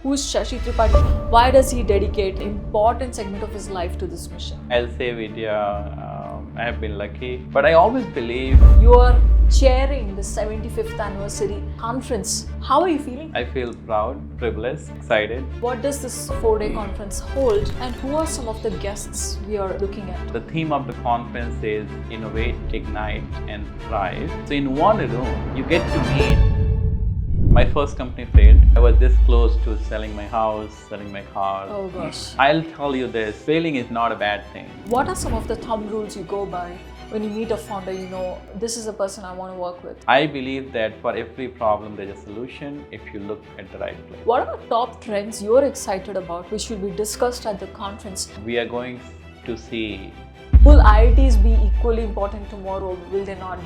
Who's Shashi Tripathi? Why does he dedicate an important segment of his life to this mission? I'll say Vidya, I have been lucky, but I always believe You are chairing the 75th anniversary conference. How are you feeling? I feel proud, privileged, excited. What does this 4-day conference hold, and who are some of the guests we are looking at? The theme of the conference is Innovate, Ignite and Thrive. So in one room, you get to meet. My first company failed. I was this close to selling my house, selling my car. Oh gosh. I'll tell you this, failing is not a bad thing. What are some of the thumb rules you go by? When you meet a founder, you know, this is a person I want to work with. I believe that for every problem there's a solution if you look at the right place. What are the top trends you're excited about which will be discussed at the conference? We are going to see Will IITs be equally important tomorrow? Will they not?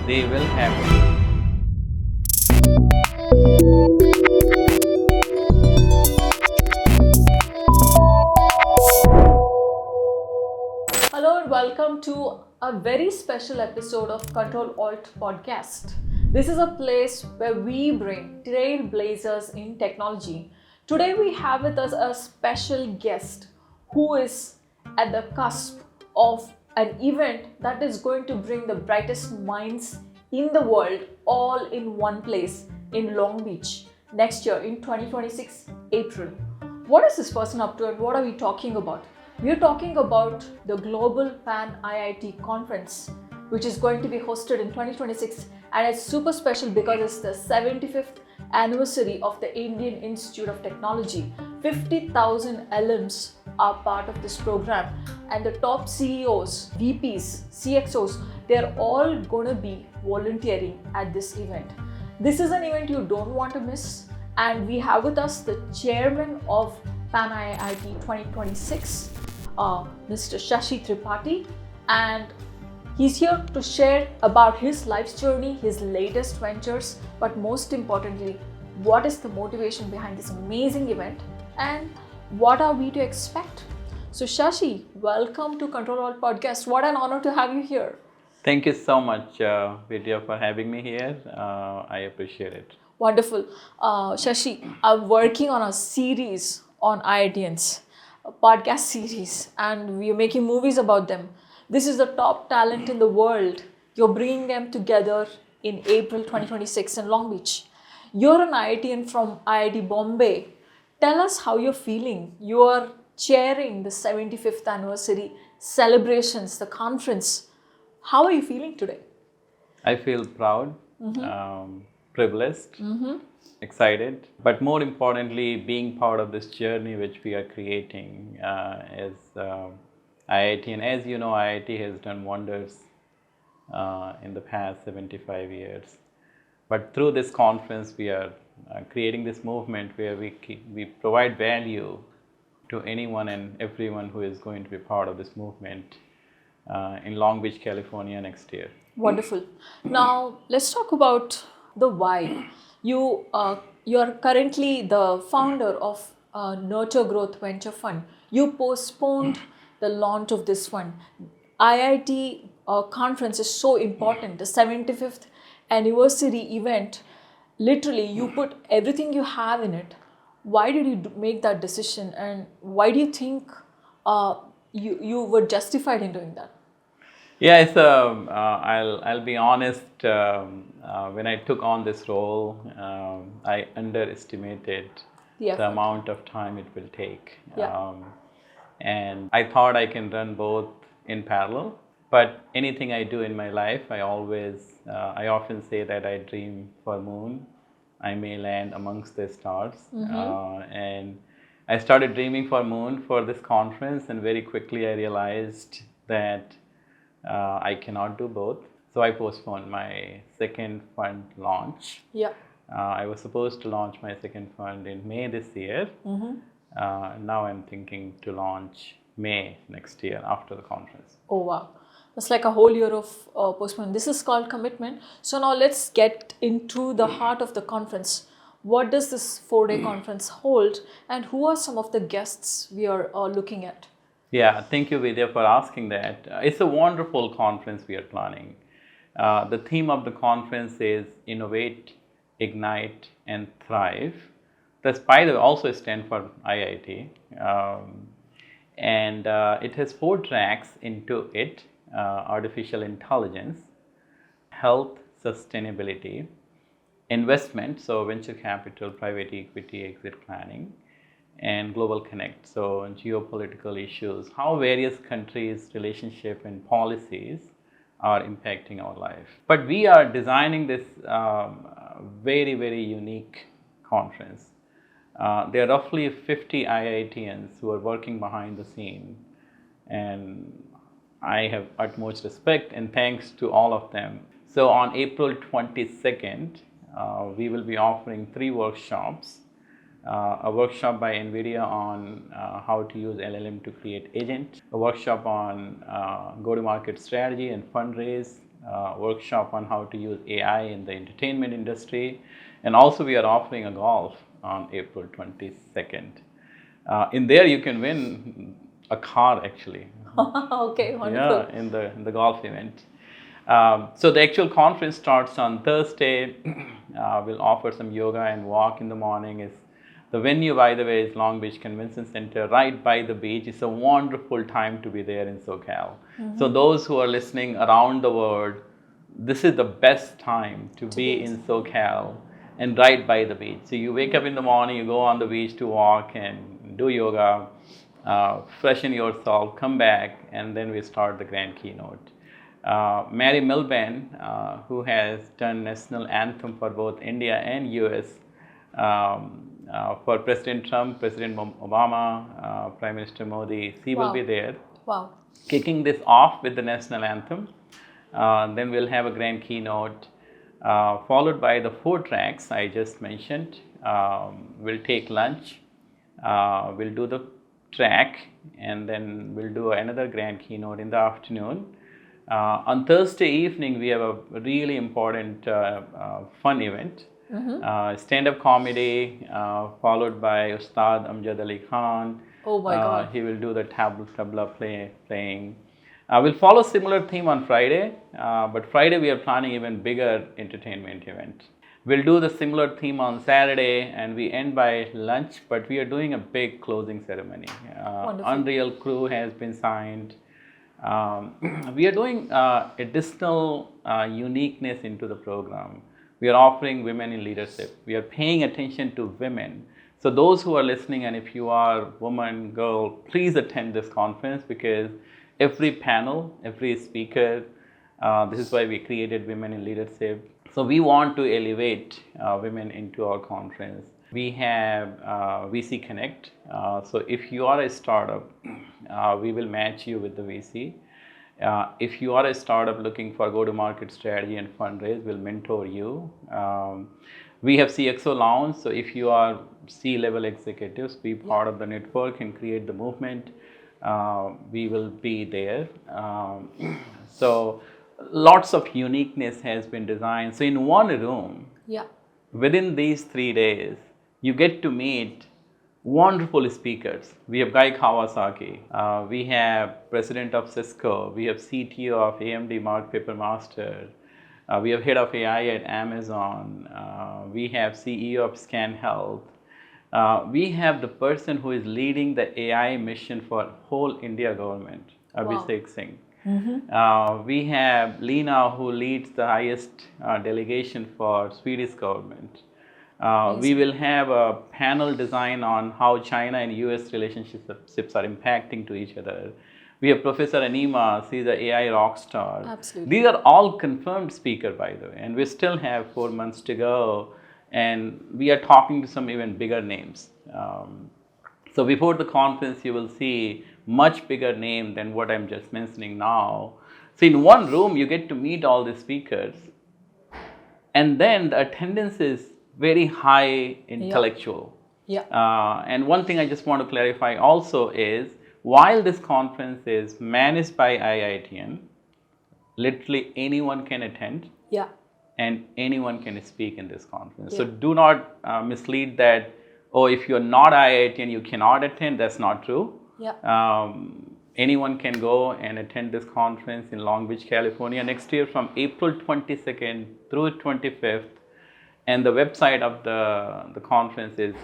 they will have. Hello and welcome to a very special episode of Ctrl Alt podcast. This is a place where we bring trailblazers in technology. Today we have with us a special guest who is at the cusp of an event that is going to bring the brightest minds in the world all in one place in Long Beach next year in 2026 April. What is this person up to and what are we talking about? We are talking about the Global Pan-IIT Conference, which is going to be hosted in 2026, and it's super special because it's the 75th anniversary of the Indian Institute of Technology. 50,000 alums are part of this program, and the top CEOs, VPs, CxOs, they're all going to be volunteering at this event. This is an event you don't want to miss, and we have with us the chairman of Pan-IIT 2026, Mr. Shashi Tripathi, and he's here to share about his life's journey, his latest ventures, but most importantly, what is the motivation behind this amazing event and what are we to expect? So Shashi, welcome to Control Alt Podcast. What an honor to have you here. Thank you so much, Vidya, for having me here. I appreciate it. Wonderful. Shashi, I'm working on a series on IITians, a podcast series, and we are making movies about them. This is the top talent in the world. You're bringing them together in April 2026 in Long Beach. You're an IITian from IIT Bombay. Tell us how you're feeling. You are chairing the 75th anniversary celebrations, the conference. How are you feeling today? I feel proud, privileged, excited, but more importantly, being part of this journey which we are creating as IIT. And as you know, IIT has done wonders in the past 75 years. But through this conference, we are creating this movement where we provide value to anyone and everyone who is going to be part of this movement in Long Beach, California next year. Wonderful. Now, let's talk about the why. You are currently the founder of Nurture Growth Venture Fund. You postponed the launch of this fund. IIT conference is so important. The 75th anniversary event, literally you put everything you have in it. Why did you make that decision, and why do you think you were justified in doing that? Yeah, it's I'll be honest. When I took on this role, I underestimated the amount of time it will take. Yeah. And I thought I can run both in parallel. But anything I do in my life, I often say that I dream for moon. I may land amongst the stars. And I started dreaming for moon for this conference, and very quickly I realized that I cannot do both. So I postponed my second fund launch. Yeah. I was supposed to launch my second fund in May this year. Now I'm thinking to launch May next year after the conference. Oh wow. That's like a whole year of postponement. This is called commitment. So now let's get into the heart of the conference. What does this 4-day conference hold, and who are some of the guests we are looking at? Yeah, thank you, Vidya, for asking that. It's a wonderful conference we are planning. The theme of the conference is Innovate, Ignite and Thrive. That's, by the way, also stand for IIT. And it has 4 tracks into it: artificial intelligence, health, sustainability, investment, so venture capital, private equity, exit planning, and global connect, so geopolitical issues, how various countries' relationship and policies are impacting our life. But we are designing this very, very unique conference. There are roughly 50 IITians who are working behind the scene, and I have utmost respect and thanks to all of them. So on April 22nd, we will be offering 3 workshops. A workshop by NVIDIA on how to use LLM to create agent, a workshop on go-to-market strategy and fundraise, a workshop on how to use AI in the entertainment industry, and also we are offering a golf on April 22nd. In there you can win a car actually. Okay, wonderful. Yeah, in the golf event. So the actual conference starts on Thursday. We'll offer some yoga and walk in the morning. The venue, by the way, is Long Beach Convention Center, right by the beach. It's a wonderful time to be there in SoCal. So those who are listening around the world, this is the best time to be in SoCal and right by the beach. So you wake up in the morning, you go on the beach to walk and do yoga, freshen yourself, come back, and then we start the grand keynote. Mary Milban, who has done national anthem for both India and US, for President Trump, President Obama, Prime Minister Modi, she will be there. Wow. Kicking this off with the national anthem. Then we'll have a grand keynote, followed by the 4 tracks I just mentioned. We'll take lunch, we'll do the track, and then we'll do another grand keynote in the afternoon. On Thursday evening, we have a really important fun event. Stand-up comedy, followed by Ustad Amjad Ali Khan. Oh my God. He will do the tabla playing. We'll follow similar theme on Friday, but Friday we are planning even bigger entertainment event. We'll do the similar theme on Saturday, and we end by lunch, but we are doing a big closing ceremony. Unreal crew has been signed. We are doing additional uniqueness into the program. We are offering women in leadership. We are paying attention to women. So those who are listening, and if you are woman, girl, please attend this conference, because every panel, every speaker, this is why we created Women in Leadership. So we want to elevate women into our conference. We have VC Connect. So if you are a startup, we will match you with the VC. If you are a startup looking for go-to-market strategy and fundraise, we'll mentor you. We have CxO Lounge, so if you are C-level executives, be part of the network and create the movement, we will be there. So lots of uniqueness has been designed. So in one room, within these 3 days, you get to meet wonderful speakers. We have Guy Kawasaki, we have President of Cisco, we have CTO of AMD, Mark Papermaster, we have Head of AI at Amazon, we have CEO of Scan Health, we have the person who is leading the AI mission for whole India government, Abhishek Singh. We have Lena, who leads the highest delegation for Swedish government. We will have a panel design on how China and US relationships are impacting to each other. We have Professor Anima, she's an AI rock star. Absolutely. These are all confirmed speakers, by the way, and we still have 4 months to go, and we are talking to some even bigger names. So before the conference, you will see much bigger name than what I'm just mentioning now. So in one room, you get to meet all the speakers, and then the attendance is very high intellectual. And one thing I just want to clarify also is, while this conference is managed by IITN, literally anyone can attend. And anyone can speak in this conference. So do not mislead that, oh, if you're not IITN, you cannot attend. That's not true. Anyone can go and attend this conference in Long Beach, California next year from April 22nd through 25th. And the website of the conference is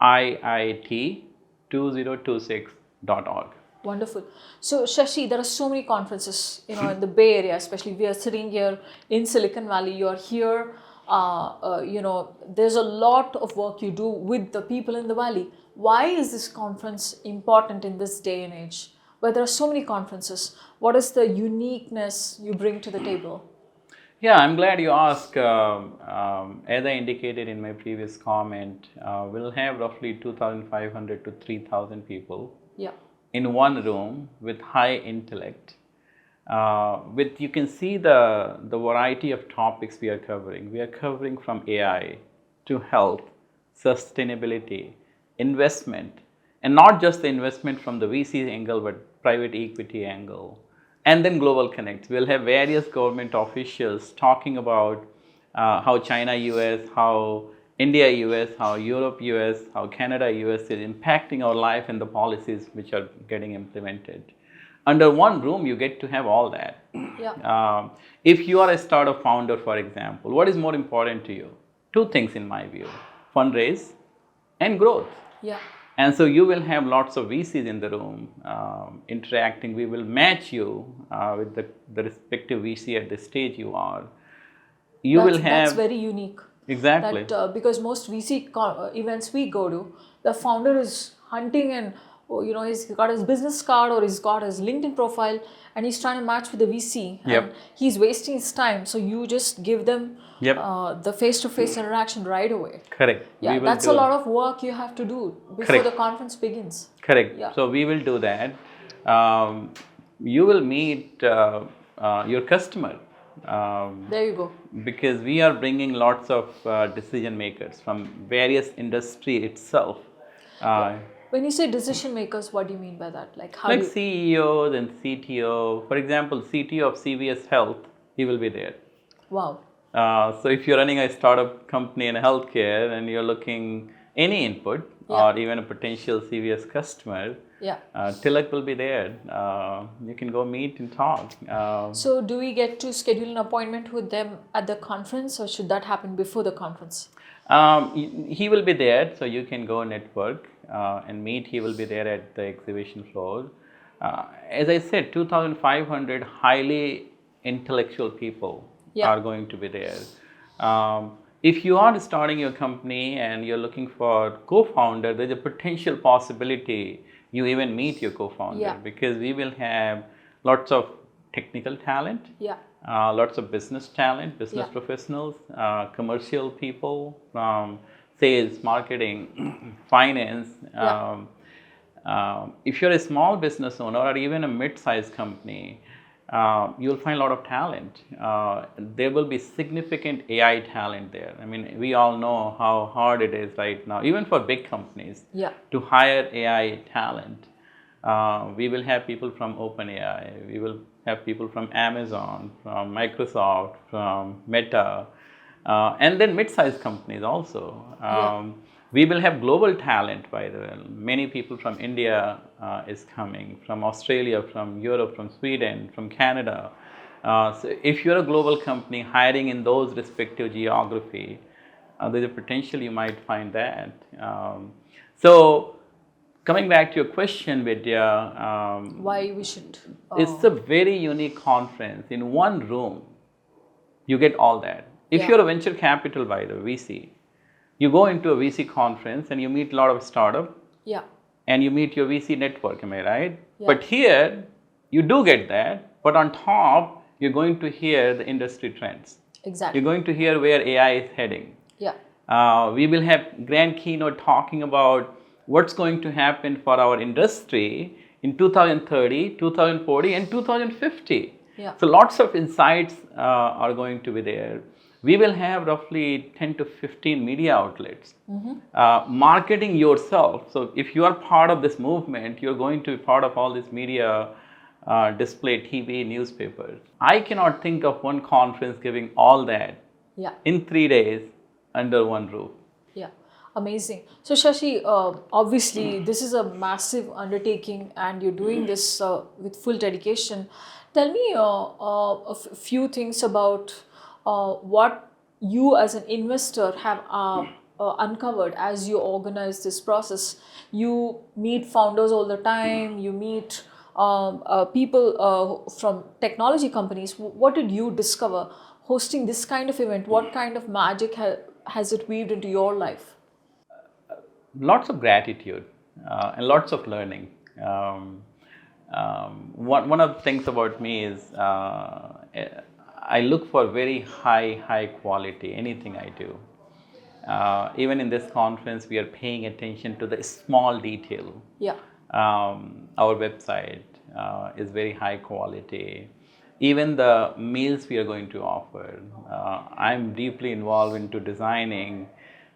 iit2026.org. Wonderful. So, Shashi, there are so many conferences, in the Bay Area, especially. We are sitting here in Silicon Valley. You are here. There's a lot of work you do with the people in the Valley. Why is this conference important in this day and age, where there are so many conferences? What is the uniqueness you bring to the table? Yeah, I'm glad you asked. As I indicated in my previous comment, we'll have roughly 2,500 to 3,000 people. Yeah. In one room with high intellect. You can see the variety of topics we are covering. We are covering from AI to health, sustainability, investment, and not just the investment from the VC angle, but private equity angle, and then global connect. We'll have various government officials talking about how China, US, how India, US, how Europe, US, how Canada, US is impacting our life and the policies which are getting implemented. Under one room, you get to have all that. Yeah. If you are a startup founder, for example, what is more important to you? Two things in my view: fundraise and growth. Yeah. And so you will have lots of VCs in the room interacting. We will match you with the respective VC at the stage you are. That's very unique. Exactly. Because most VC events we go to, the founder is hunting and he's got his business card or he's got his LinkedIn profile and he's trying to match with the VC. Yep. And he's wasting his time. So you just give them the face-to-face interaction right away. Correct. Yeah, that's a lot of work you have to do before the conference begins. Correct. Yeah. So we will do that. You will meet your customer. There you go. Because we are bringing lots of decision makers from various industry itself. When you say decision makers, what do you mean by that? Like CEOs and CTO. For example, CTO of CVS Health, he will be there. Wow. So if you're running a startup company in healthcare and you're looking any input or even a potential CVS customer, Tilak will be there. You can go meet and talk. So do we get to schedule an appointment with them at the conference, or should that happen before the conference? He will be there, so you can go network and meet. He will be there at the exhibition floor. As I said, 2,500 highly intellectual people are going to be there. If you are starting your company and you're looking for co-founder, there's a potential possibility you even meet your co-founder because we will have lots of technical talent, lots of business talent, business professionals, commercial people from sales, marketing, finance. If you're a small business owner or even a mid-sized company, you'll find a lot of talent. There will be significant AI talent there. I mean, we all know how hard it is right now, even for big companies, to hire AI talent. We will have people from OpenAI. We will have people from Amazon, from Microsoft, from Meta, and then mid-sized companies also. We will have global talent, by the way. Many people from India is coming, from Australia, from Europe, from Sweden, from Canada. So if you're a global company hiring in those respective geography, there's a potential you might find that. So coming back to your question, Vidya, why we should? It's a very unique conference. In one room, you get all that. If you're a venture capital, by the VC, you go into a VC conference and you meet a lot of startup. And you meet your VC network, am I right? But here, you do get that, but on top, you're going to hear the industry trends. Exactly. You're going to hear where AI is heading. We will have grand keynote talking about what's going to happen for our industry in 2030, 2040, and 2050. So lots of insights are going to be there. We will have roughly 10 to 15 media outlets. Marketing yourself. So if you are part of this movement, you're going to be part of all this media, display, TV, newspapers. I cannot think of one conference giving all that in 3 days under one roof. Amazing. So Shashi, obviously this is a massive undertaking and you're doing this with full dedication. Tell me a few things about what you as an investor have uncovered as you organize this process? You meet founders all the time, you meet people from technology companies. What did you discover hosting this kind of event? What kind of magic has it weaved into your life? Lots of gratitude and lots of learning. One of the things about me is I look for very high quality, anything I do. Even in this conference, we are paying attention to the small detail. Yeah. Our website is very high quality. Even the meals we are going to offer, I'm deeply involved into designing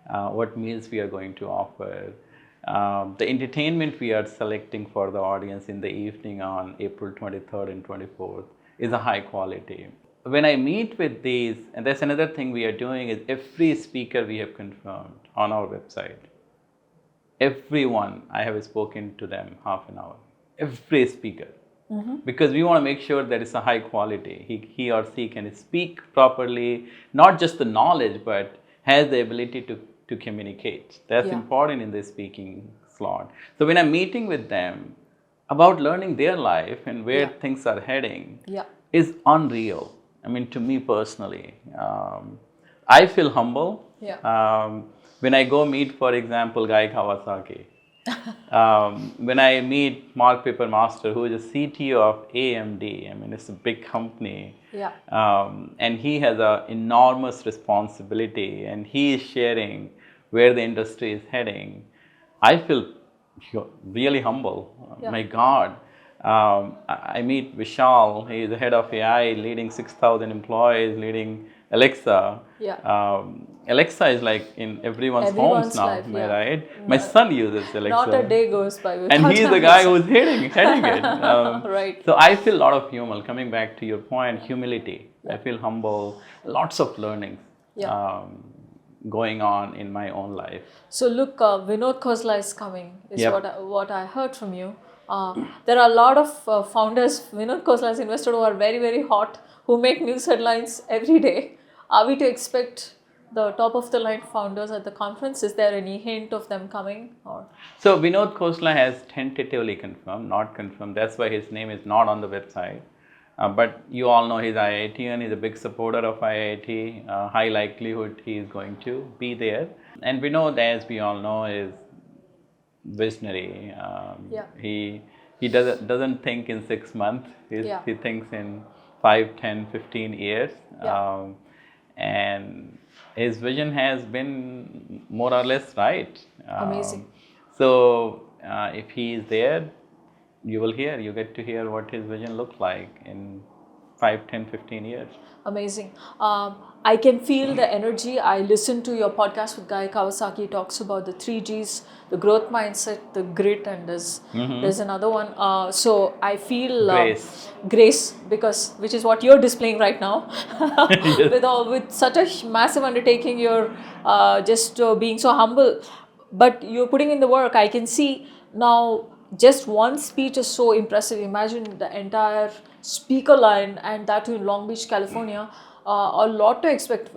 what meals we are going to offer. The entertainment we are selecting for the audience in the evening on April 23rd and 24th is a high quality. When I meet with these, and that's another thing we are doing, is every speaker we have confirmed on our website. Everyone, I have spoken to them half an hour. Every speaker. Because we want to make sure that it's a high quality. He or she can speak properly, not just the knowledge, but has the ability to communicate. That's important in the speaking slot. So when I'm meeting with them about learning their life and where things are heading is unreal. I mean, to me personally, I feel humble when I go meet, for example, Guy Kawasaki. When I meet Mark Papermaster, who is the CTO of AMD, I mean, it's a big company. And he has an enormous responsibility, and he is sharing where the industry is heading. I feel really humble. My God. I meet Vishal, he is the head of AI, leading 6,000 employees, leading Alexa. Alexa is like in everyone's homes now, life, right? My son uses Alexa. Not a day goes by without and he's the guy who's heading it. Right. So I feel a lot of humor. Coming back to your point, humility. I feel humble. Lots of learning going on in my own life. So look, Vinod Khosla is coming, is what I heard from you. There are a lot of founders, Vinod Khosla's investor, who are very, very hot, who make news headlines every day. Are we to expect the top of the line founders at the conference? Is there any hint of them coming? Or? So Vinod Khosla has tentatively confirmed, not confirmed. That's why his name is not on the website. But you all know he's IITian, he's a big supporter of IIT. High likelihood he is going to be there. And Vinod, as we all know, is visionary. He doesn't think in 6 months. He thinks in 5, 10, 15 years. And his vision has been more or less right. Amazing. So if he is there, you get to hear what his vision looks like in 5, 10, 15 years. Amazing. I can feel the energy. I listened to your podcast with Guy Kawasaki. He talks about the 3Gs, the growth mindset, the grit, and there's another one. So I feel grace, which is what you're displaying right now. With such a massive undertaking, you're just being so humble, but you're putting in the work. I can see now. Just one speech is so impressive. Imagine the entire speaker line, and that too in Long Beach, California. A lot to expect.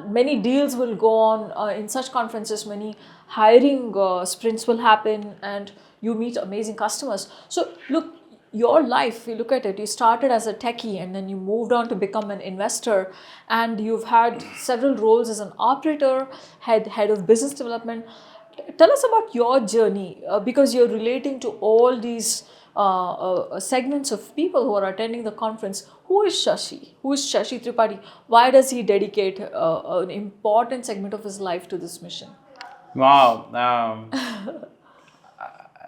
Many deals will go on in such conferences. Many hiring sprints will happen, and you meet amazing customers. So look, your life, you look at it, you started as a techie and then you moved on to become an investor, and you've had several roles as an operator, head of business development. Tell us about your journey, because you're relating to all these segments of people who are attending the conference. Who is Shashi? Who is Shashi Tripathi? Why does he dedicate an important segment of his life to this mission? Wow.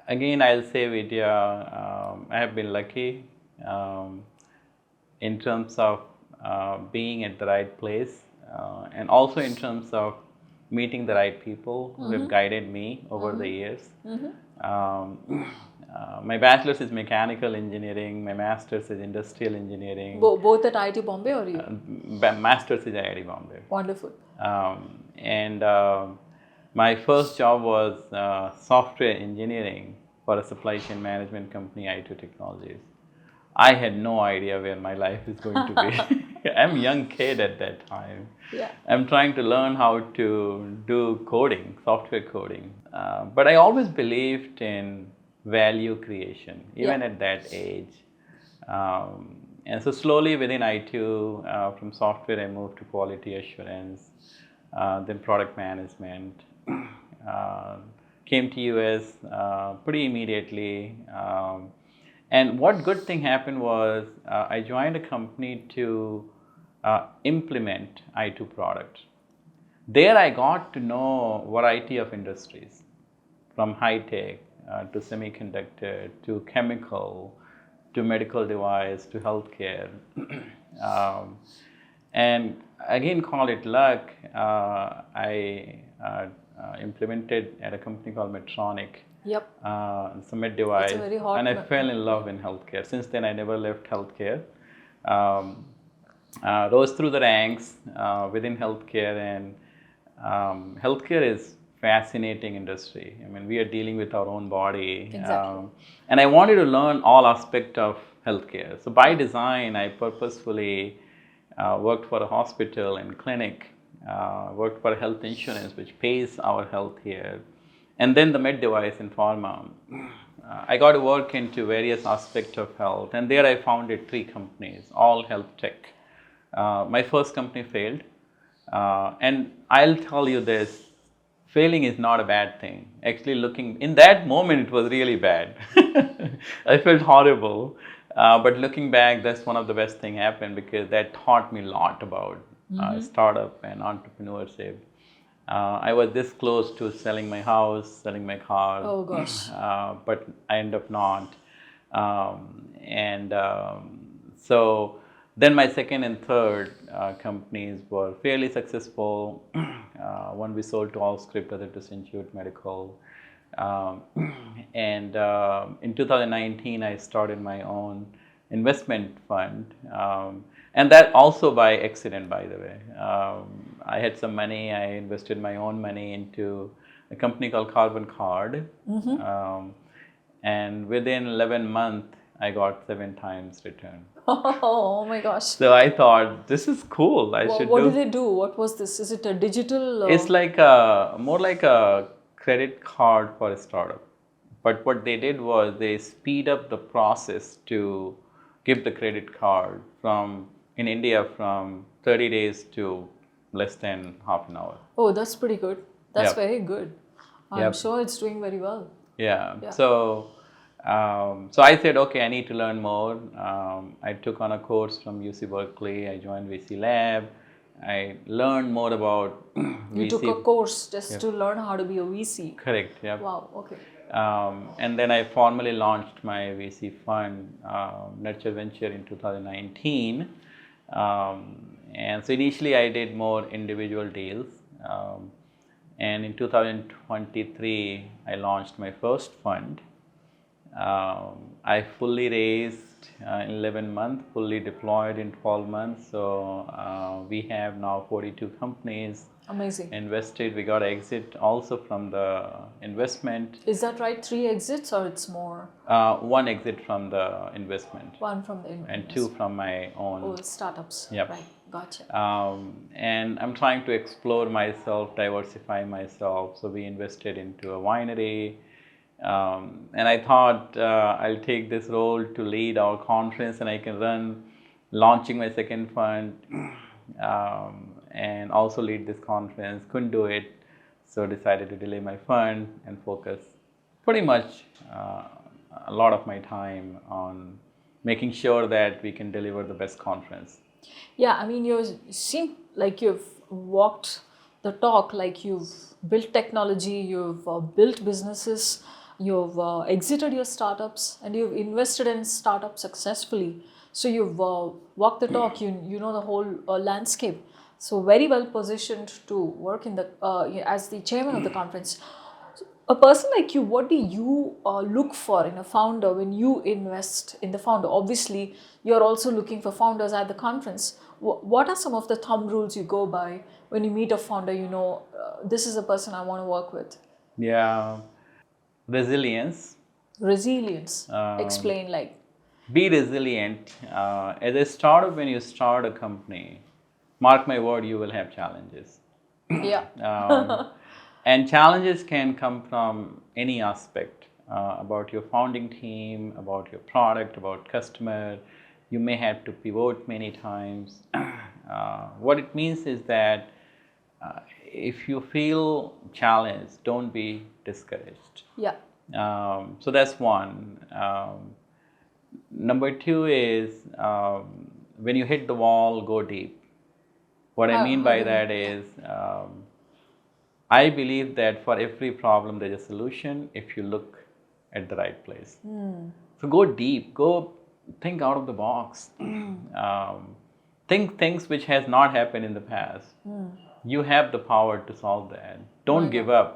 Again, I'll say, Vidya, I have been lucky in terms of being at the right place, and also in terms of meeting the right people who have guided me over the years. My bachelor's is mechanical engineering, my master's is industrial engineering. Both at IIT Bombay or you? Master's is IIT Bombay. Wonderful. And my first job was software engineering for a supply chain management company, I2 Technologies. I had no idea where my life is going to be. I'm a young kid at that time. Yeah. I'm trying to learn how to do coding, software coding. But I always believed in value creation, even Yeah. at that age. And so slowly within ITU, from software, I moved to quality assurance, then product management. Uh, Came to US pretty immediately. And what good thing happened was I joined a company to implement I2 product. There I got to know variety of industries, from high tech to semiconductor to chemical to medical device to healthcare. um, and again, call it luck. I implemented at a company called Medtronic. Yep. Some med device, It's a very hot and I fell in love in healthcare. Since then, I never left healthcare. Um, Rose through the ranks within healthcare, and healthcare is fascinating industry. I mean, we are dealing with our own body, Exactly. and I wanted to learn all aspect of healthcare. So by design, I purposefully worked for a hospital and clinic, worked for health insurance, which pays our health here, and then the med device in pharma. I got to work into various aspects of health, and there I founded 3 companies, all health tech. My first company failed, and I'll tell you this: failing is not a bad thing. Actually, looking in that moment, it was really bad. I felt horrible, but looking back, that's one of the best thing happened, because that taught me a lot about startup and entrepreneurship. I was this close to selling my house, selling my car. Oh gosh. But I ended up not. And so then my second and third companies were fairly successful. One we sold to Allscript, other to Intuit Medical. Um, and in 2019, I started my own investment fund. And that also by accident, by the way. I had some money, I invested my own money into a company called Carbon Card. And within 11 months, I got 7 times return. Oh my gosh. So I thought, this is cool. I should What do. do they do? What was this? Is it a digital? It's like more like a credit card for a startup. But what they did was they speed up the process to give the credit card from in India from 30 days to less than half an hour. Oh, that's pretty good. That's Yep. very good. I'm Yep. sure it's doing very well. Yeah. Yeah. So I said, okay, I need to learn more. I took on a course from UC Berkeley. I joined VC Lab. I learned more about You VC. took a course just to learn how to be a VC. Correct. Yeah. Wow. Okay. And then I formally launched my VC fund, Nurture Venture, in 2019. And so initially I did more individual deals. And in 2023, I launched my first fund. I fully raised in 11 months, fully deployed in 12 months. So we have now 42 companies. Amazing. Invested. We got exit also from the investment. Is that right? 3 exits or it's more? 1 exit from the investment. 1 from the investment. And 2 from my own. Oh, startups. Yep. Right. Gotcha. And I'm trying to explore myself, diversify myself. So we invested into a winery. And I thought I'll take this role to lead our conference, and I can run launching my second fund. And also lead this conference. Couldn't do it, so decided to delay my fund and focus pretty much a lot of my time on making sure that we can deliver the best conference. Yeah, I mean, you seem like you've walked the talk, like you've built technology, you've built businesses, you've exited your startups, and you've invested in startups successfully. So you've walked the talk, you know the whole landscape. So very well positioned to work in the as the chairman of the conference. A person like you, what do you look for in a founder when you invest in the founder? Obviously, you're also looking for founders at the conference. What are some of the thumb rules you go by when you meet a founder? You know, this is a person I want to work with. Yeah, resilience. Resilience. Explain, like. be resilient. As a startup, when you start a company, mark my word, you will have challenges. Yeah. And challenges can come from any aspect about your founding team, about your product, about customer. You may have to pivot many times. What it means is that if you feel challenged, don't be discouraged. Yeah. So that's one. Number two is when you hit the wall, go deep. What I mean How by do you that mean? is I believe that for every problem there's a solution if you look at the right place. So go deep, go think out of the box. Think things which has not happened in the past. You have the power to solve that. Don't My give God.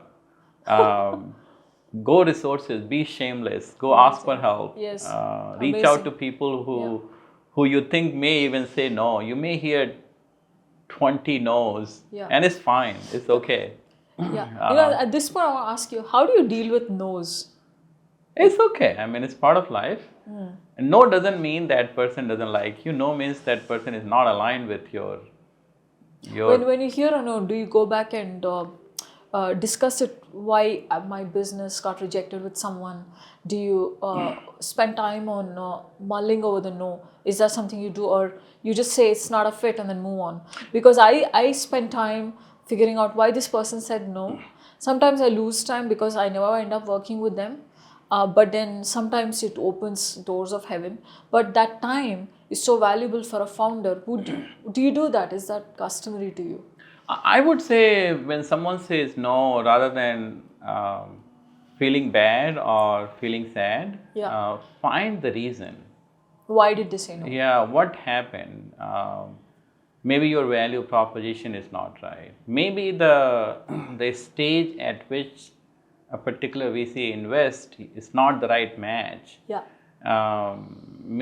up. Um, go resources, be shameless, go ask for help. Yes. Reach out to Amazing. people Yeah. who you think may even say no. You may hear 20 no's, Yeah. and it's fine, it's okay. Yeah. You know, at this point, I want to ask you, how do you deal with no's? It's okay. I mean, it's part of life. And no doesn't mean that person doesn't like you. No means that person is not aligned with your When you hear a no, do you go back and discuss it? Why my business got rejected with someone? Do you spend time on mulling over the no? Is that something you do, or you just say it's not a fit and then move on? Because I spend time figuring out why this person said no. Sometimes I lose time because I never end up working with them. But then sometimes it opens doors of heaven. But that time is so valuable for a founder. Do you do that? Is that customary to you? I would say when someone says no, rather than feeling bad or feeling sad, Yeah. find the reason. Why did they say no? Yeah, what happened? Maybe your value proposition is not right. Maybe the the stage at which a particular VC invest is not the right match. Yeah.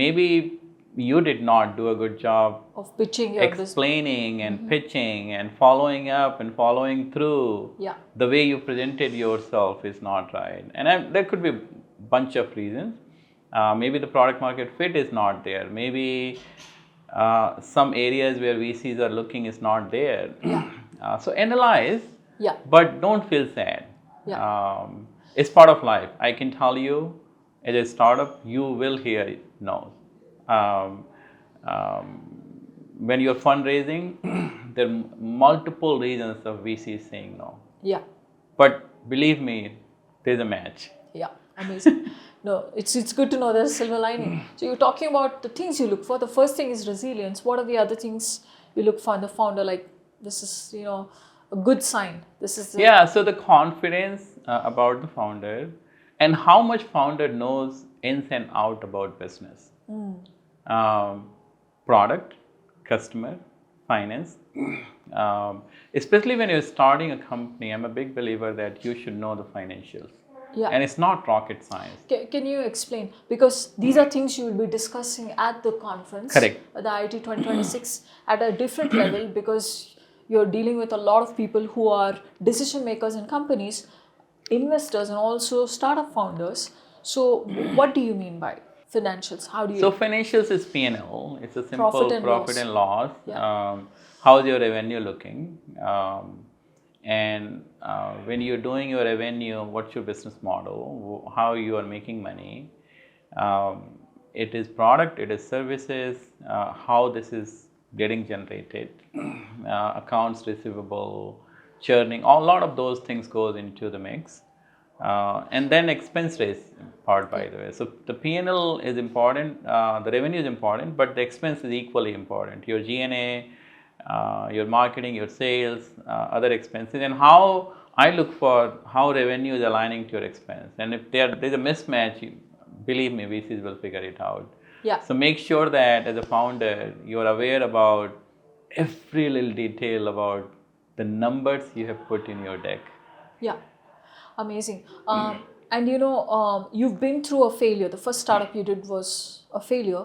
Maybe you did not do a good job Of pitching your business. explaining and pitching and following up and following through. Yeah. The way you presented yourself is not right, and there could be a bunch of reasons. Maybe the product market fit is not there. Maybe some areas where VCs are looking is not there. So analyze, Yeah. but don't feel sad. Yeah. It's part of life. I can tell you, as a startup, you will hear no. Um, when you're fundraising, there are multiple reasons of VCs saying no. Yeah. But believe me, there's a match. Yeah, amazing. No, it's good to know there's a silver lining. So you're talking about the things you look for. The first thing is resilience. What are the other things you look for in the founder? Like, this is, a good sign. This is Yeah, so the confidence about the founder and how much founder knows ins and out about business. Product, customer, finance. Especially when you're starting a company, I'm a big believer that you should know the financials. Yeah. And it's not rocket science. Can you explain? Because these are things you will be discussing at the conference, Correct. The IIT 2026, at a different level, because you're dealing with a lot of people who are decision makers in companies, investors, and also startup founders. So, what do you mean by financials? How do you? So financials is P&L. It's a simple profit and loss. Yeah. How's your revenue looking? And when you're doing your revenue, what's your business model? How you are making money? It is product, it is services, how this is getting generated, accounts receivable, churning, a lot of those things goes into the mix. And then expense raise part, by the way. So the P&L is important, the revenue is important, but the expense is equally important. Your G&A, your marketing, your sales, other expenses, and how I look for how revenue is aligning to your expense. And if there's a mismatch, believe me, VCs will figure it out. Yeah. So make sure that as a founder, you're aware about every little detail about the numbers you have put in your deck. Yeah, amazing. And you've been through a failure. The first startup you did was a failure.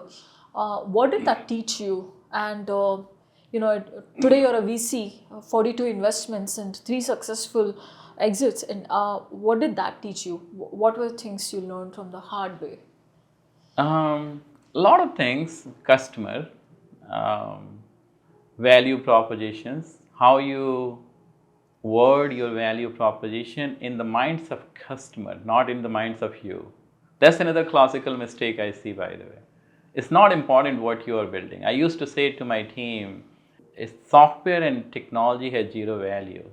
What did that teach you? And today you're a VC, 42 investments and 3 successful exits. And what did that teach you? What were things you learned from the hard way? A lot of things, customer, um, value propositions, how you word your value proposition in the minds of customer, not in the minds of you. That's another classical mistake I see, by the way. It's not important what you are building. I used to say to my team, software and technology has zero value.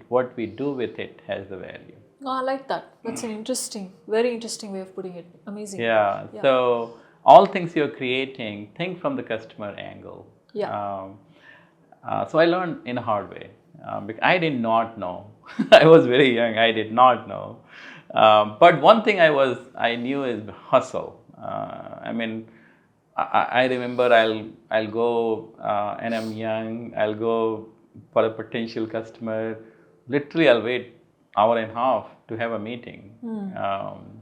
What we do with it has the value. Oh, I like that. That's an interesting, very interesting way of putting it. Amazing. Yeah. So all things you're creating, think from the customer angle. Yeah. So I learned in a hard way. Because I did not know. I was very young. I did not know. But one thing I knew is hustle. I mean, I remember I'll go and I'm young. I'll go for a potential customer. Literally, I'll wait hour and a half to have a meeting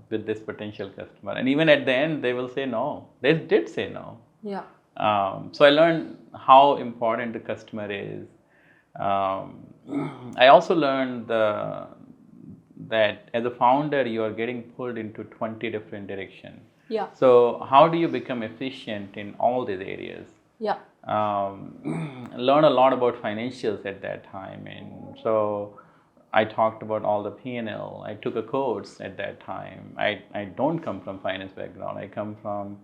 with this potential customer, and even at the end, they will say no. They did say no. Yeah. So I learned how important the customer is. I also learned that as a founder, you are getting pulled into 20 different directions. Yeah. So how do you become efficient in all these areas? Yeah. Learn a lot about financials at that time, and so I talked about all the P&L. I took a course at that time. I don't come from finance background. I come from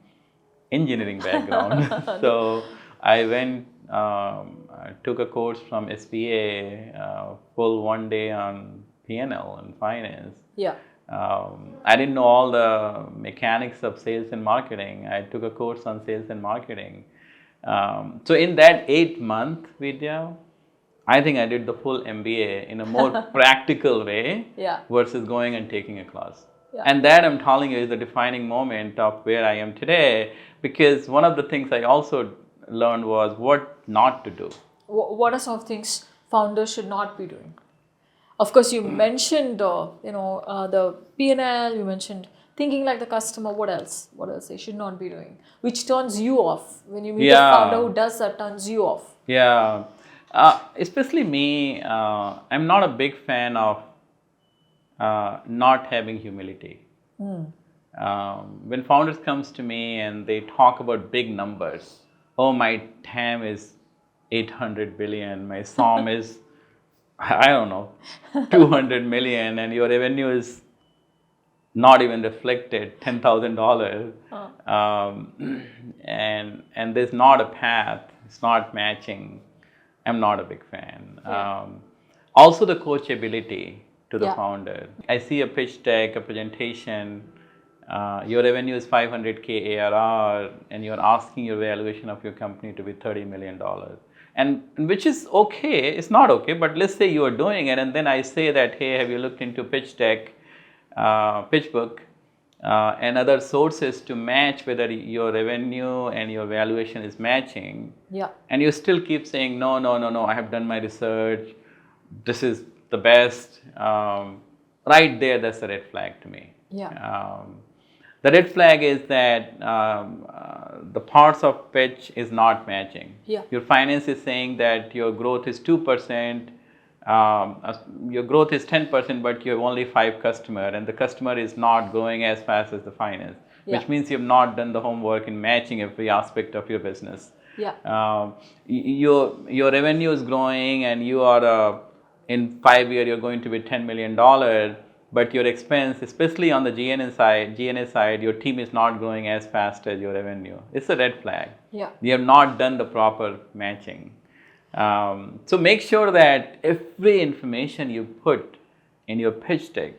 engineering background. So I went, I took a course from SBA, full 1 day on P&L and finance. Yeah. I didn't know all the mechanics of sales and marketing. I took a course on sales and marketing. So in that 8-month video, I think I did the full MBA in a more practical way versus going and taking a class. Yeah. And that, I'm telling you, is the defining moment of where I am today, because one of the things I also learned was what not to do. What are some of things founders should not be doing? Of course, you mentioned the P&L, you mentioned thinking like the customer. What else? What else they should not be doing? Which turns you off when you meet a founder who does that, turns you off. Yeah. Especially me, I'm not a big fan of not having humility. When founders comes to me and they talk about big numbers, oh, my TAM is 800 billion, my SOM is, I don't know, 200 million, and your revenue is not even reflected, $10,000, and there's not a path, it's not matching. I'm not a big fan. Also, the coachability to the founder. I see a pitch deck, a presentation, your revenue is 500K ARR, and you're asking your valuation of your company to be $30 million. And which is okay, it's not okay, but let's say you are doing it, and then I say that, hey, have you looked into pitch deck, pitch book, and other sources to match whether your revenue and your valuation is matching. Yeah. And you still keep saying, no, I have done my research, this is the best. Right there, that's a red flag to me. Yeah. The red flag is that the parts of pitch is not matching. Yeah. Your finance is saying that your growth is 2%, your growth is 10%, but you have only 5 customers, and the customer is not growing as fast as the finance, which means you have not done the homework in matching every aspect of your business. Yeah. Your revenue is growing, and you are in 5 years you're going to be $10 million. But your expense, especially on the G&A side, your team is not growing as fast as your revenue. It's a red flag. Yeah. You have not done the proper matching. So make sure that every information you put in your pitch deck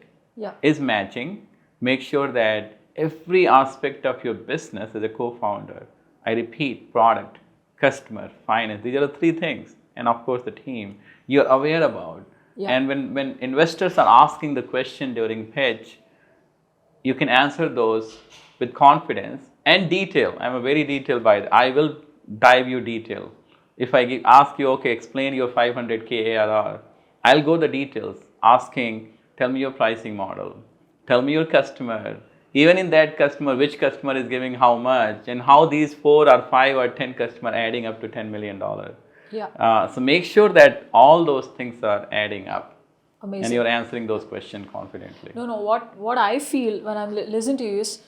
is matching. Make sure that every aspect of your business as a co-founder, I repeat, product, customer, finance, these are the 3 things, and of course the team, you're aware about. Yeah. And when investors are asking the question during pitch, you can answer those with confidence and detail. I'm a very detailed guy. I will dive you detail. If I ask you, okay, explain your 500K ARR, I'll go the details, asking, tell me your pricing model, tell me your customer, even in that customer, which customer is giving how much, and how these 4 or 5 or 10 customers adding up to $10 million. Yeah. So make sure that all those things are adding up. Amazing. And you're answering those questions confidently. No. What I feel when I'm listening to you is,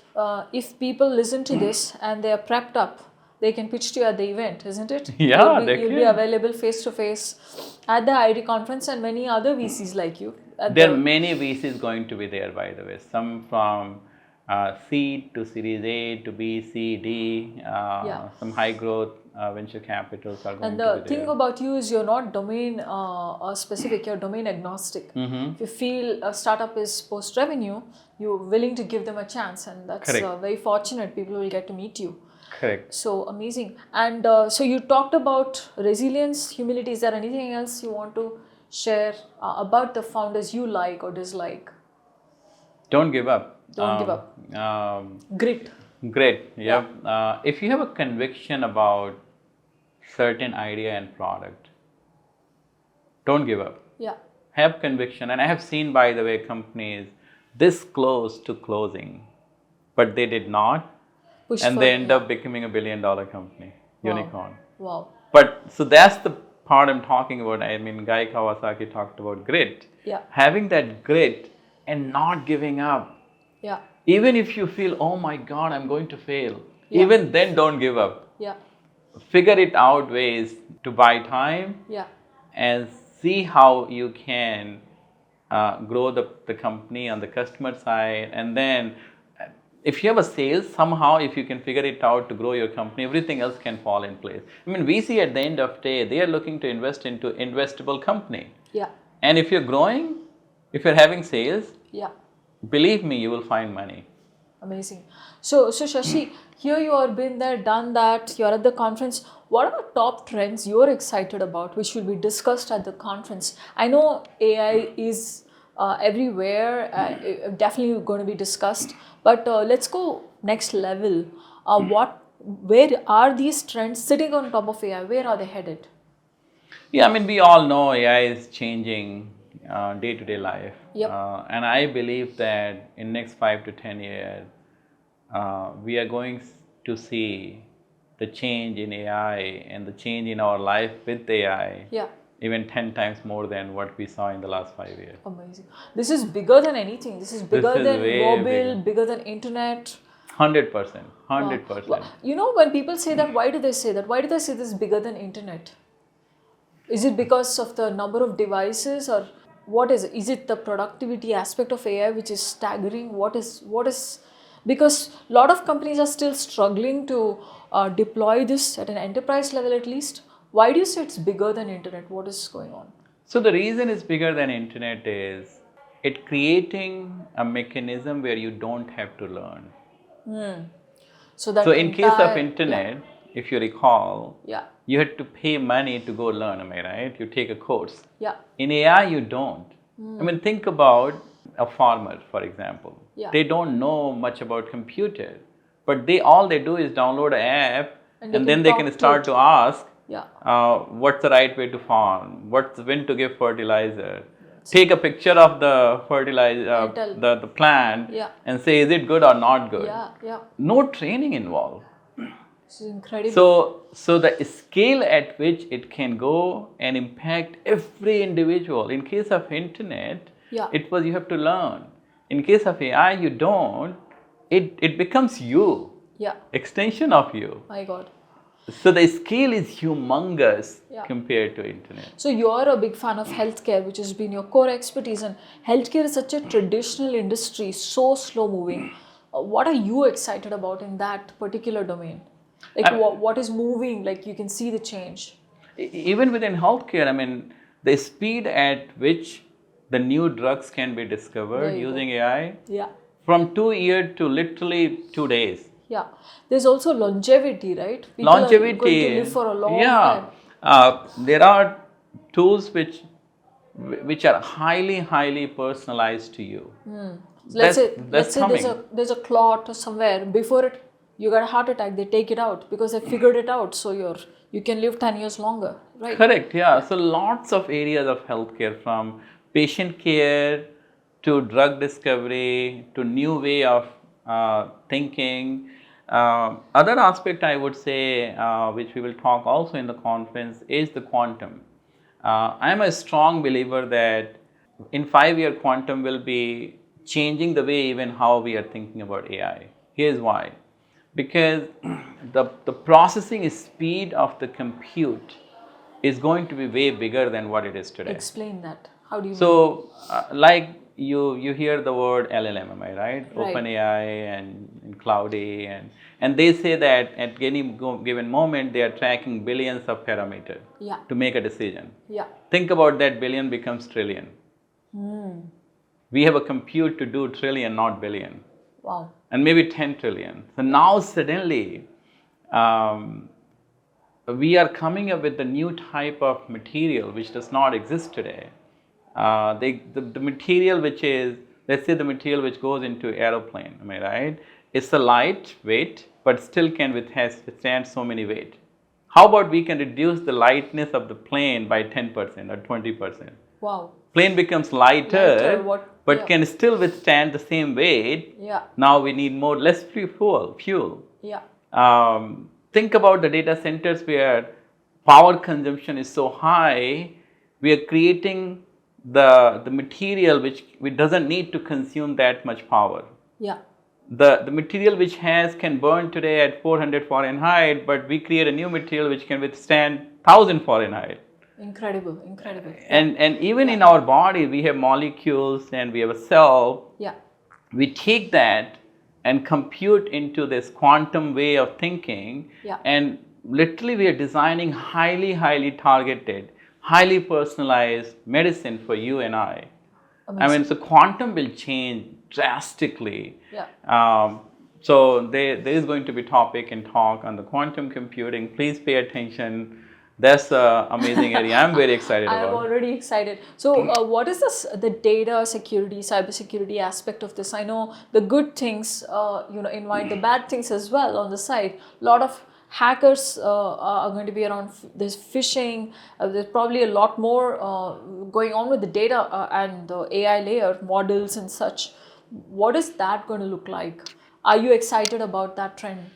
if people listen to this and they are prepped up, they can pitch to you at the event, isn't it? Yeah, You'll be available face to face at the IIT conference, and many other VCs like you. There are many VCs going to be there, by the way. Some from seed to Series A to B, C, D. Some high growth venture capitals are going to be there. And the thing about you is you're not domain specific, you're domain agnostic. If you feel a startup is post revenue, you're willing to give them a chance, and that's very fortunate. People will get to meet you. Correct. So amazing. And so you talked about resilience, humility. Is there anything else you want to share about the founders you like or dislike? Don't give up. Don't give up. Grit. Great. Yeah. If you have a conviction about certain idea and product, don't give up. Yeah. Have conviction. And I have seen, by the way, companies this close to closing, but they did not. They end up becoming $1 billion company, unicorn. Wow. But so that's the part I'm talking about. I mean, Guy Kawasaki talked about grit. Yeah. Having that grit and not giving up. Yeah. Even if you feel, oh my God, I'm going to fail. Even then, don't give up. Yeah. Figure it out ways to buy time. Yeah. And see how you can grow the company on the customer side. And then if you have a sales, somehow if you can figure it out to grow your company, everything else can fall in place. I mean, we see at the end of the day, they are looking to invest into investable company. Yeah. And if you're growing, if you're having sales, believe me, you will find money. Amazing. So Shashi, here you are been there, done that, you're at the conference. What are the top trends you're excited about, which will be discussed at the conference? I know AI is everywhere, definitely going to be discussed, but let's go next level. Where are these trends sitting on top of AI? Where are they headed? Yeah, I mean, we all know AI is changing day-to-day life. Yep. And I believe that in next 5 to 10 years, we are going to see the change in AI and the change in our life with AI. Yeah. Even 10 times more than what we saw in the last 5 years. Amazing. This is bigger than anything. This is bigger than mobile, bigger than internet. 100%. 100%. Wow. You know, when people say that, why do they say that? Why do they say this is bigger than internet? Is it because of the number of devices, or what is it? Is it the productivity aspect of AI which is staggering? What is because a lot of companies are still struggling to deploy this at an enterprise level at least. Why do you say it's bigger than internet? What is going on? So the reason it's bigger than internet is it creating a mechanism where you don't have to learn. So in case of internet, if you recall, you had to pay money to go learn, am I right? You take a course. Yeah. In AI, you don't. I mean, think about a farmer, for example. They don't know much about computer, but all they do is download an app, and then they can start to ask, what's the right way to farm? When to give fertilizer? Take a picture of the fertilizer, the plant, and say, is it good or not good? No training involved. This is incredible. So the scale at which it can go and impact every individual. In case of internet, it was you have to learn. In case of AI, you don't. It becomes you. Extension of you. My God. So the scale is humongous compared to internet. So you're a big fan of healthcare, which has been your core expertise, and healthcare is such a traditional industry, so slow moving. What are you excited about in that particular domain? Like what is moving? Like you can see the change. Even within healthcare, I mean, the speed at which the new drugs can be discovered using AI, from 2 years to literally 2 days. Yeah, there's also longevity, right? People longevity. Are going to live for a long time. There are tools which are highly personalized to you. Let's say there's a clot somewhere. Before you got a heart attack, they take it out because they figured it out. So you can live 10 years longer, right? Correct. Yeah. So lots of areas of healthcare, from patient care to drug discovery to new way of thinking. Other aspect I would say, which we will talk also in the conference, is the quantum. I am a strong believer that in 5 year quantum will be changing the way even how we are thinking about AI. Here's why. Because the processing speed of the compute is going to be way bigger than what it is today. Explain that. How do you mean? So, like you hear the word LLM, am I right? Right. OpenAI and Cloudy, and they say that at any given moment they are tracking billions of parameters Yeah. to make a decision. Yeah. Think about that, billion becomes trillion. We have a compute to do trillion, not billion. Wow. And maybe 10 trillion. So now suddenly, we are coming up with a new type of material which does not exist today. The material which is, let's say the material which goes into aeroplane, am I right? It's a light weight, but still can withstand so many weight. How about we can reduce the lightness of the plane by 10% or 20%? Wow. Plane becomes lighter, but yeah. can still withstand the same weight. Yeah. Now we need less fuel. Yeah. Think about the data centers where power consumption is so high. We are creating the material which doesn't need to consume that much power. Yeah. The material which can burn today at 400 Fahrenheit, but we create a new material which can withstand 1000 Fahrenheit. Incredible. And even in our body, we have molecules and we have a cell. Yeah. We take that and compute into this quantum way of thinking. Yeah. And literally we are designing highly targeted, highly personalized medicine for you and I. Amazing. I mean, so quantum will change drastically. Yeah. So there is going to be topic and talk on the quantum computing. Please pay attention. That's an amazing area. I'm very excited about. I'm already excited. So, what is the data security, cybersecurity aspect of this? I know the good things, invite the bad things as well on the side. A lot of hackers are going to be around. There's phishing. There's probably a lot more going on with the data and the AI layer models and such. What is that going to look like? Are you excited about that trend?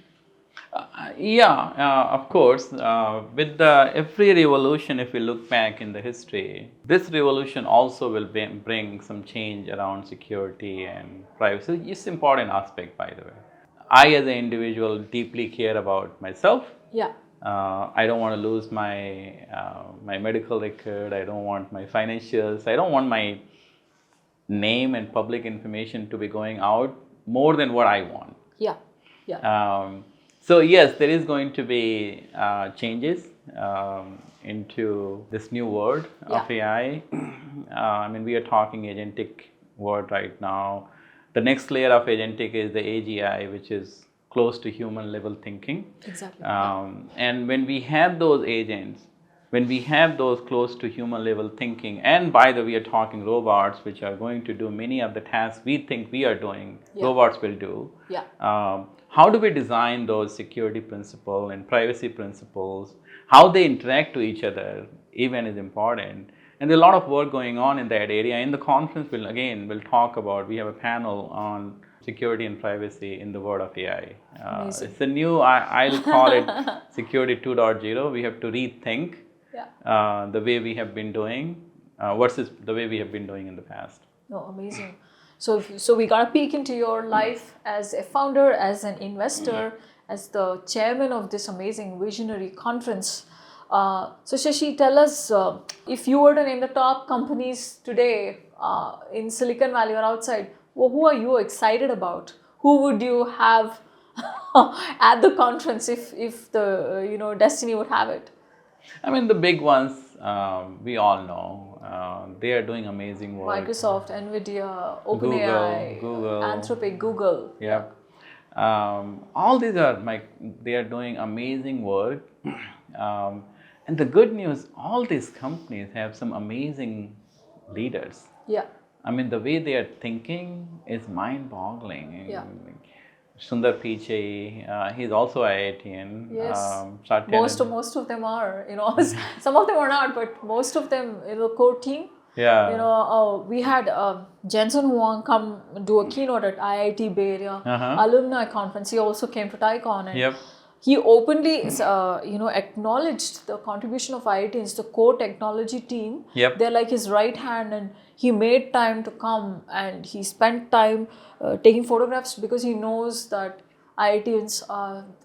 Of course. With every revolution, if we look back in the history, this revolution also will bring some change around security and privacy. It's an important aspect, by the way. I, as an individual, deeply care about myself. Yeah. I don't want to lose my medical record. I don't want my financials. I don't want my name and public information to be going out more than what I want. Yeah. So yes, there is going to be changes into this new world of AI. I mean, we are talking agentic world right now. The next layer of agentic is the AGI, which is close to human level thinking. Exactly. And when we have those agents, when we have those close to human level thinking, and by the way, we are talking robots, which are going to do many of the tasks we think we are doing, robots will do. Yeah. How do we design those security principles and privacy principles? How they interact to each other even is important. And there's a lot of work going on in that area. In the conference, we'll talk about, we have a panel on security and privacy in the world of AI. It's a new, I'll call it security 2.0. We have to rethink the way we have been doing versus the way we have been doing in the past. Oh, amazing. So we got a peek into your life as a founder, as an investor, as the chairman of this amazing visionary conference. So Shashi, tell us, if you were to name the top companies today in Silicon Valley or outside, who are you excited about? Who would you have at the conference if the destiny would have it? I mean, the big ones we all know. They are doing amazing work. Microsoft, Nvidia, OpenAI, Google, Anthropic, Google. Yeah. All these they are doing amazing work. And the good news, all these companies have some amazing leaders. Yeah. I mean, the way they are thinking is mind-boggling. Yeah. Sundar Pichai, he's also IITian. Yes. Most of them are, some of them are not, but most of them, core team. Yeah. We had Jensen Huang come do a keynote at IIT Bay Area alumni conference. He also came to TiCon. And Yep. he openly acknowledged the contribution of IITs, the core technology team. Yep. They're like his right hand, and he made time to come, and he spent time taking photographs because he knows that IITs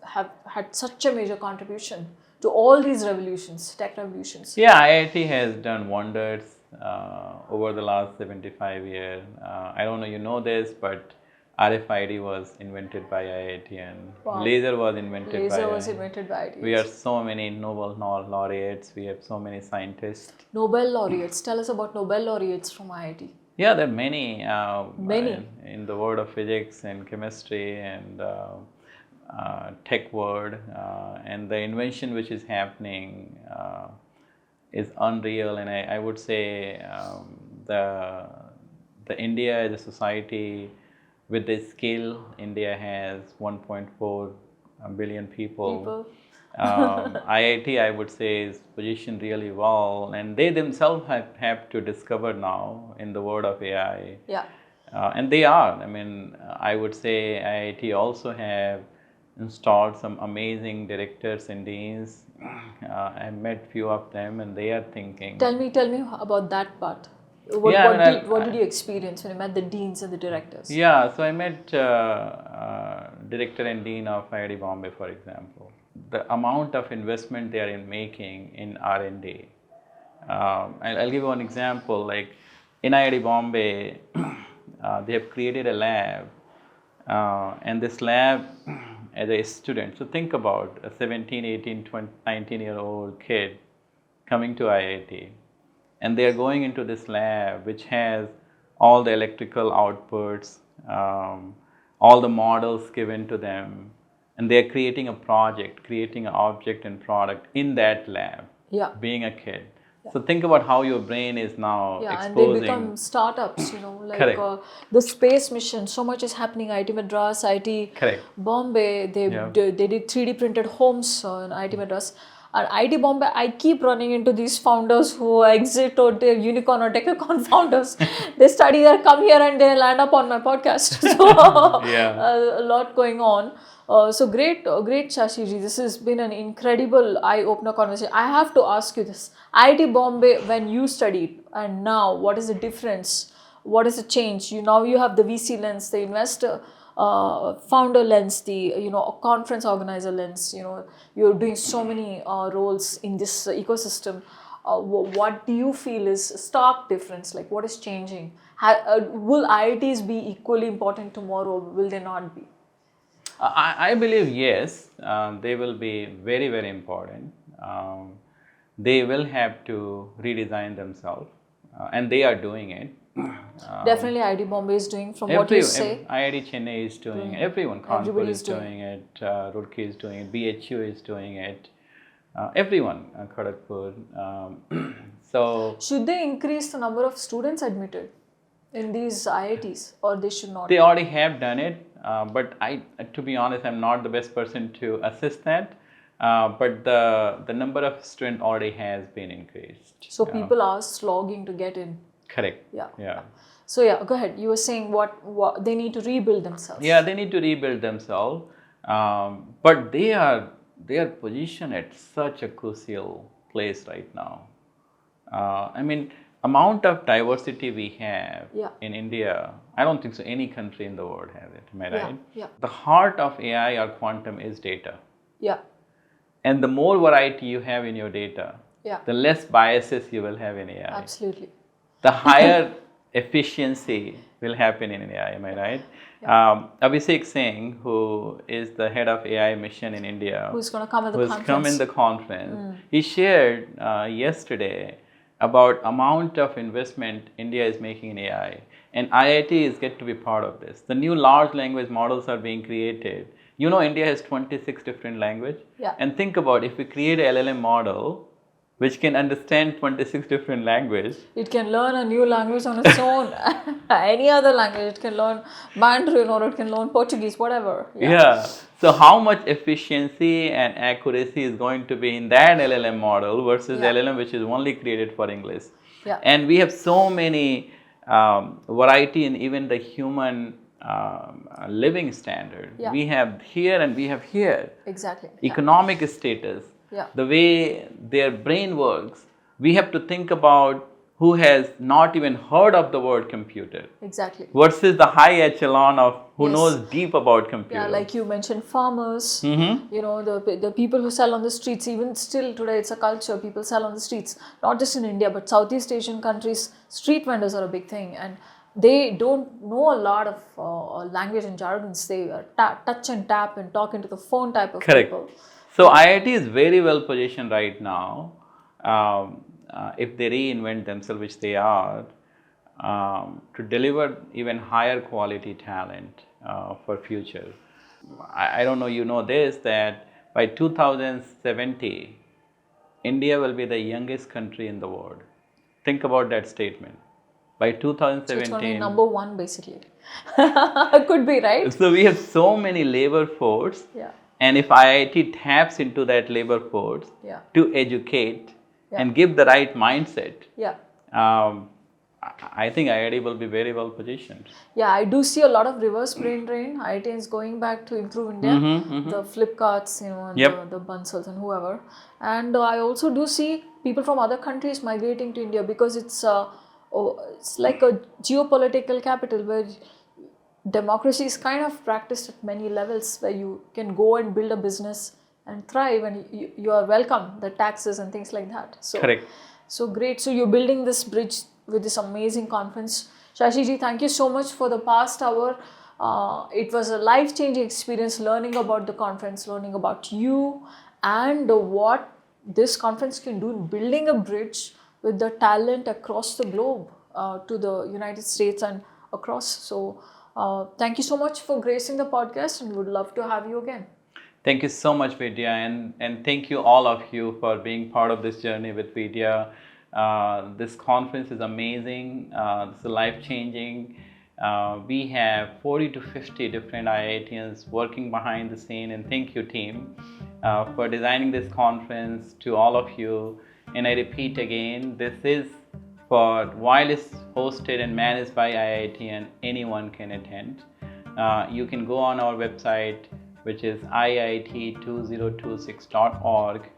have had such a major contribution to all these revolutions, tech revolutions. Yeah, IIT has done wonders over the last 75 years. I don't know you know this, but RFID was invented by IIT, and Wow. laser was invented Laser by was IIT. invented by IITs. We are so many Nobel laureates. We have so many scientists. Nobel laureates. Tell us about Nobel laureates from IIT. Yeah, there are many. Many. In the world of physics and chemistry and tech world, and the invention which is happening is unreal. And I would say the India as a society, with the skill India has 1.4 billion people. IIT, I would say, is positioned really well, and they themselves have to discover now in the world of AI. Yeah. And they are. I mean, I would say IIT also have installed some amazing directors and deans. I met few of them, and they are thinking. Tell me about that part. What did you experience when you met the deans and the directors? Yeah, so I met director and dean of IIT Bombay, for example. The amount of investment they are making in R&D. I'll give you one example. Like in IIT Bombay, they have created a lab, and this lab, as a student, so think about a 17, 18, 20, 19-year-old kid coming to IIT, and they are going into this lab which has all the electrical outputs, all the models given to them, and they are creating a project, creating an object and product in that lab, being a kid. Yeah. So think about how your brain is now exposing. And they become startups, like the space mission. So much is happening. IIT Madras, IIT Bombay. They did 3D printed homes in IIT Madras. At IIT Bombay, I keep running into these founders who exit or they're unicorn or decacorn founders. They study there, come here, and they land up on my podcast. So a lot going on. So great, Shashi ji. This has been an incredible eye-opener conversation. I have to ask you this: IIT Bombay, when you studied, and now, what is the difference? What is the change? Now you have the VC lens, the investor, founder lens, the conference organizer lens. You're doing so many roles in this ecosystem. What do you feel is stark difference? Like, what is changing? Will IITs be equally important tomorrow? Will they not be? I believe yes, they will be very, very important. They will have to redesign themselves, and they are doing it. Definitely IIT Bombay is doing, from what you say. IIT Chennai is doing it. Everyone, Kanpur is doing it, Roorkee is doing it, BHU is doing it. Everyone, Kharagpur. So should they increase the number of students admitted in these IITs, or they should not? They already have done it, but to be honest, I'm not the best person to assist that. But the number of students already has been increased. So people are slogging to get in. Correct. Yeah. So go ahead. You were saying what they need to rebuild themselves. Yeah, they need to rebuild themselves, but they are positioned at such a crucial place right now. I mean, amount of diversity we have in India, I don't think so any country in the world has it. Am I right? Yeah. The heart of AI or quantum is data. Yeah. And the more variety you have in your data, the less biases you will have in AI. Absolutely. The higher efficiency will happen in AI. Am I right? Abhishek Singh, who is the head of AI mission in India, who's going to come at the conference. Who's come in the conference. He shared yesterday about amount of investment India is making in AI, and IIT is get to be part of this. The new large language models are being created. India has 26 different languages. And think about, if we create a LLM model which can understand 26 different languages. It can learn a new language on its own. Any other language. It can learn Mandarin, or it can learn Portuguese, whatever. So how much efficiency and accuracy is going to be in that LLM model versus LLM which is only created for English. And we have so many variety in even the human living standard. Yeah. We have here and we have here. Exactly. Economic status, the way their brain works, we have to think about who has not even heard of the word computer. Exactly. Versus the high echelon of who Yes. knows deep about computer. Yeah, like you mentioned, farmers, you know, the people who sell on the streets, even still today it's a culture, people sell on the streets, not just in India, but Southeast Asian countries, street vendors are a big thing, and they don't know a lot of language and jargons. They touch and tap and talk into the phone type of Correct. people. So IIT is very well positioned right now. If they reinvent themselves, which they are, to deliver even higher quality talent for future. I don't know you know this, that by 2070, India will be the youngest country in the world. Think about that statement. By 2017, So it's going to be number one basically. Could be, right? So we have so many labor force. Yeah. And if IIT taps into that labor force to educate and give the right mindset, I think IIT will be very well positioned. Yeah, I do see a lot of reverse brain drain. IIT is going back to improve India, the Flipkarts, you know, and the Bansals and whoever. And I also do see people from other countries migrating to India because it's like a geopolitical capital where democracy is kind of practiced at many levels, where you can go and build a business and thrive, and you are welcome, the taxes and things like that. So, correct. So great. So you're building this bridge with this amazing conference. Shashi ji, thank you so much for the past hour. It was a life-changing experience learning about the conference, learning about you and what this conference can do in building a bridge with the talent across the globe to the United States and across. So thank you so much for gracing the podcast, and would love to have you again. Thank you so much, Vidya, and thank you all of you for being part of this journey with Vidya. This conference is amazing. It's life-changing. We have 40 to 50 different IITians working behind the scene, and thank you, team, for designing this conference. To all of you, and I repeat again, this is while it's hosted and managed by IIT, and anyone can attend. You can go on our website, which is iit2026.org,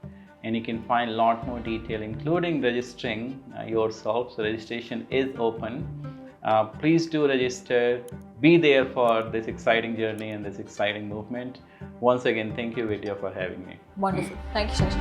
and you can find a lot more detail, including registering yourself. So registration is open. Please do register. Be there for this exciting journey and this exciting movement. Once again, thank you, Vidya, for having me. Wonderful. Thank you, Shashi.